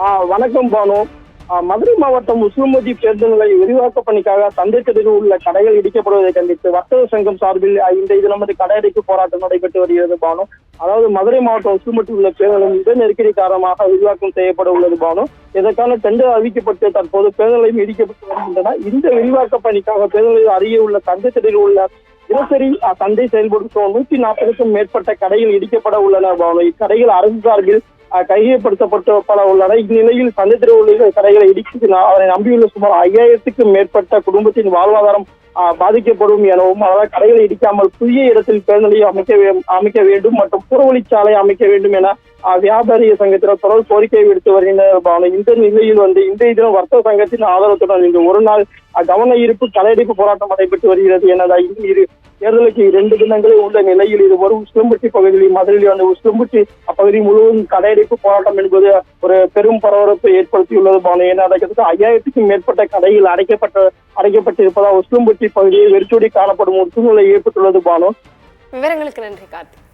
வணக்கம் பானு. மதுரை மாவட்டம் உசிலம்பட்டி பேருந்து நிலைய விரிவாக்க பணிக்காக சந்தை தெருவில் உள்ள கடைகள் இடிக்கப்படுவதை கண்டித்து வர்த்தக சங்கம் சார்பில் இந்த தினம் கடை அடைப்பு போராட்டம் நடைபெற்று வருகிறது பானு. அதாவது மதுரை மாவட்டம் உசிலம்பட்டி உள்ள பேருந்து மிக நெருக்கடி காரணமாக விரிவாக்கம் செய்யப்பட உள்ளது பானு. இதற்கான டெண்டர் அறிவிக்கப்பட்டு தற்போது பேருந்து நிலையம் இடிக்கப்பட்டு வருகின்றன. இந்த விரிவாக்க பணிக்காக பேருந்து நிலையம் அருகே உள்ள சந்தை தெருவில் உள்ள தினசரி சந்தை செயல்படுத்தும் 140க்கும் மேற்பட்ட கடைகள் இடிக்கப்பட உள்ளன பானு. இக்கடைகள் அரசு சார்பில் கையகப்படுத்தப்பட்ட உள்ளன. இந்நிலையில் சந்தை தெருவில் கடைகளை இடித்து அதனை நம்பியுள்ள சுமார் 5000க்கும் மேற்பட்ட குடும்பத்தின் வாழ்வாதாரம் பாதிக்கப்படும் எனவும், அதாவது கடைகளை இடிக்காமல் புதிய இடத்தில் பேருந்து நிலையம் அமைக்க வேண்டும் மற்றும் புறவழிச்சாலை அமைக்க வேண்டும் என வியாபாரி சங்கத்தினர் தொடர் கோரிக்கை விடுத்து வருகின்றனர். இந்த நிலையில் இந்த தினம் வர்த்தக சங்கத்தின் ஆதரவுடன் இந்த ஒரு நாள் கவன ஈர்ப்பு கடையடைப்பு போராட்டம் நடைபெற்று வருகிறது. எனது தேர்தலுக்கு 2 தினங்களே உள்ள நிலையில் இது வரும் உசிலம்பட்டி பகுதியில் மதுரையில் உசிலம்பட்டி அப்பகுதி முழுவதும் கடையடைப்பு போராட்டம் என்பது ஒரு பெரும் பரபரப்பை ஏற்படுத்தியுள்ளது பானு. ஏன்னா கிட்டத்தட்ட 5000க்கும் மேற்பட்ட கடைகள் அடைக்கப்பட்டிருப்பதால் உசிலம்பட்டி பகுதியில் வெறிச்சோடி காணப்படும் ஒரு சூழ்நிலை ஏற்பட்டுள்ளது பானு. விவரங்களுக்கு நன்றி கார்த்திக்.